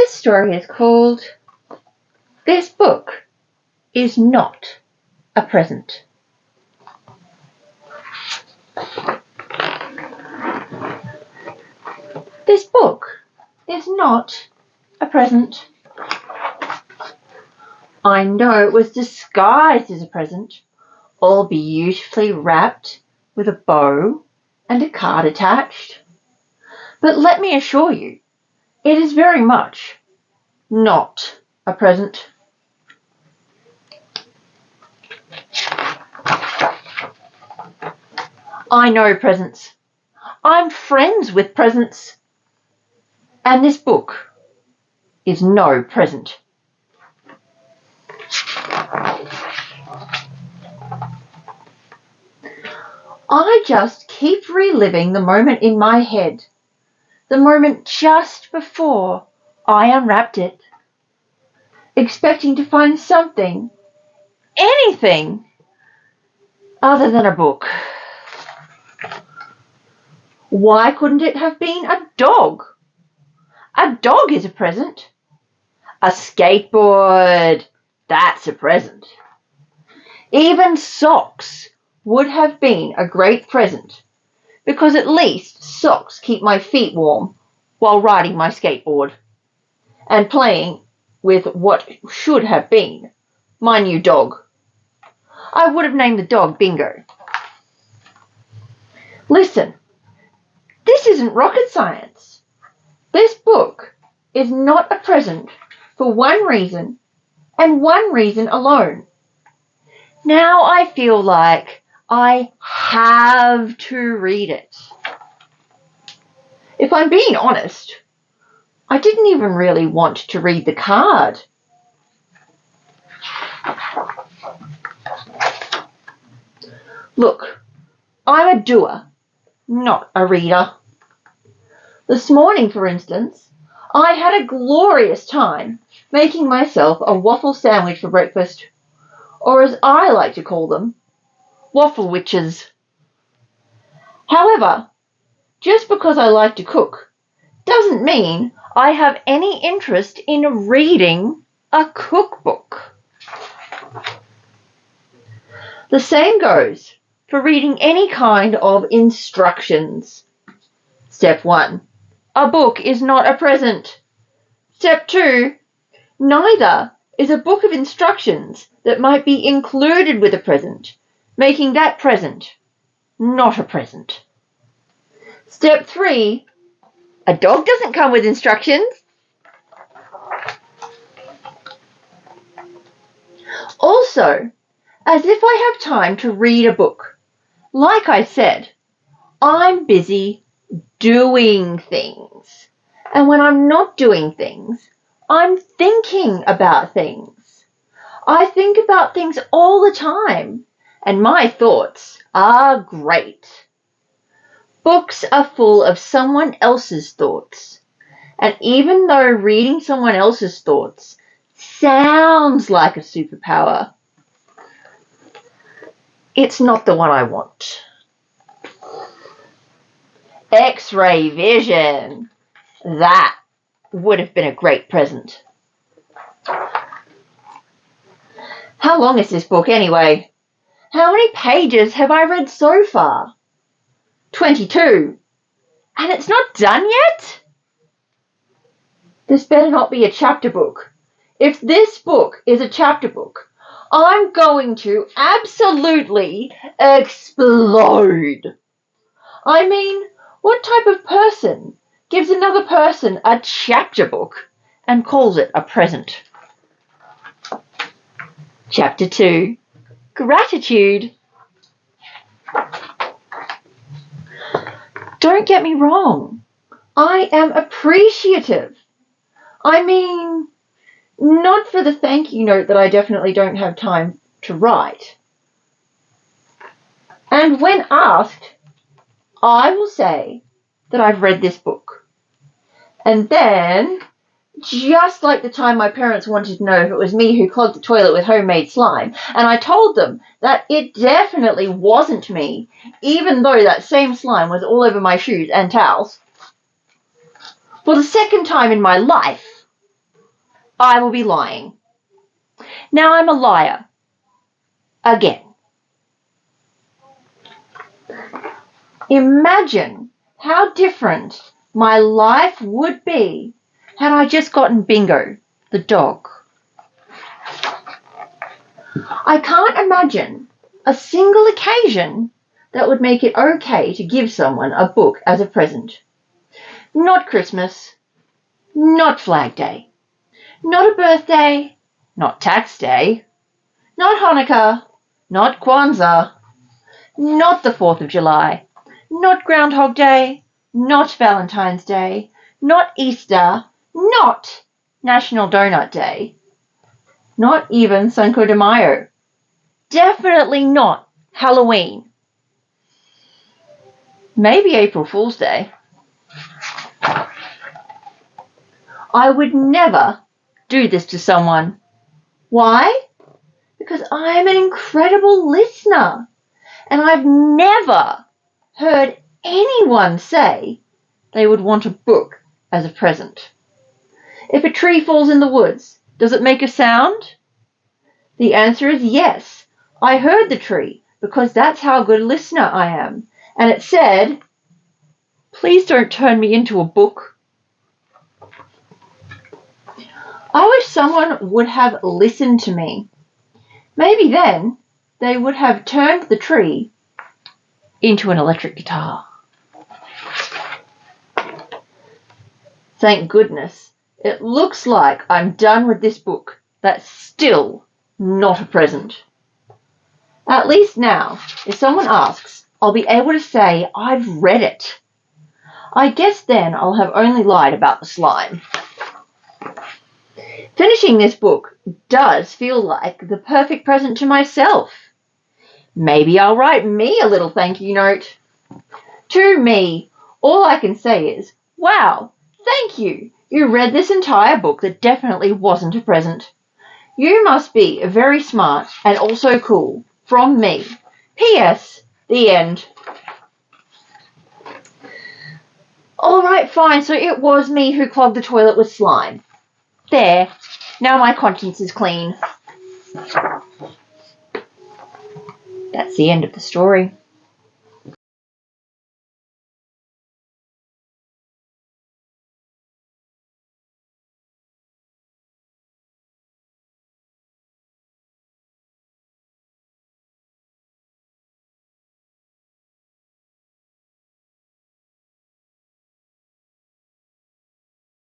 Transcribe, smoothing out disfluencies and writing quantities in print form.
This story is called This Book is Not a Present. This book is not a present. I know it was disguised as a present, all beautifully wrapped with a bow and a card attached. But let me assure you, it is very much not a present. I know presents. I'm friends with presents. And this book is no present. I just keep reliving the moment in my head, the moment just before I unwrapped it, expecting to find something, anything, other than a book. Why couldn't it have been a dog? A dog is a present. A skateboard, that's a present. Even socks would have been a great present, because at least socks keep my feet warm while riding my skateboard and playing with what should have been my new dog. I would have named the dog Bingo. Listen, this isn't rocket science. This book is not a present for one reason and one reason alone. Now I feel like I have to read it. If I'm being honest, I didn't even really want to read the card. Look, I'm a doer, not a reader. This morning, for instance, I had a glorious time making myself a waffle sandwich for breakfast, or as I like to call them, waffle witches. However, just because I like to cook doesn't mean I have any interest in reading a cookbook. The same goes for reading any kind of instructions. Step 1. A book is not a present. Step 2. Neither is a book of instructions that might be included with a present, making that present not a present. Step 3. A dog doesn't come with instructions. Also, as if I have time to read a book, like I said, I'm busy doing things. And when I'm not doing things, I'm thinking about things. I think about things all the time, and my thoughts are great. Books are full of someone else's thoughts, and even though reading someone else's thoughts sounds like a superpower, it's not the one I want. X-ray vision. That would have been a great present. How long is this book anyway? How many pages have I read so far? 22. And it's not done yet? This better not be a chapter book. If this book is a chapter book, I'm going to absolutely explode. I mean, what type of person gives another person a chapter book and calls it a present? Chapter 2. Gratitude. Don't get me wrong. I am appreciative. I mean, not for the thank you note that I definitely don't have time to write. And when asked, I will say that I've read this book. And then, just like the time my parents wanted to know if it was me who clogged the toilet with homemade slime, and I told them that it definitely wasn't me, even though that same slime was all over my shoes and towels. For the second time in my life, I will be lying. Now I'm a liar. Again. Imagine how different my life would be had I just gotten Bingo, the dog. I can't imagine a single occasion that would make it okay to give someone a book as a present. Not Christmas, not Flag Day, not a birthday, not Tax Day, not Hanukkah, not Kwanzaa, not the 4th of July, not Groundhog Day, not Valentine's Day, not Easter, not National Donut Day, not even Cinco de Mayo. Definitely not Halloween. Maybe April Fool's Day. I would never do this to someone. Why? Because I'm an incredible listener, and I've never heard anyone say they would want a book as a present. If a tree falls in the woods, does it make a sound? The answer is yes. I heard the tree because that's how good a listener I am. And it said, "Please don't turn me into a book." I wish someone would have listened to me. Maybe then they would have turned the tree into an electric guitar. Thank goodness. It looks like I'm done with this book. That's still not a present. At least now, if someone asks, I'll be able to say I've read it. I guess then I'll have only lied about the slime. Finishing this book does feel like the perfect present to myself. Maybe I'll write me a little thank you note. To me, all I can say is, wow, thank you. You read this entire book that definitely wasn't a present. You must be very smart and also cool. From me. P.S. The end. Alright, fine, so it was me who clogged the toilet with slime. There. Now my conscience is clean. That's the end of the story.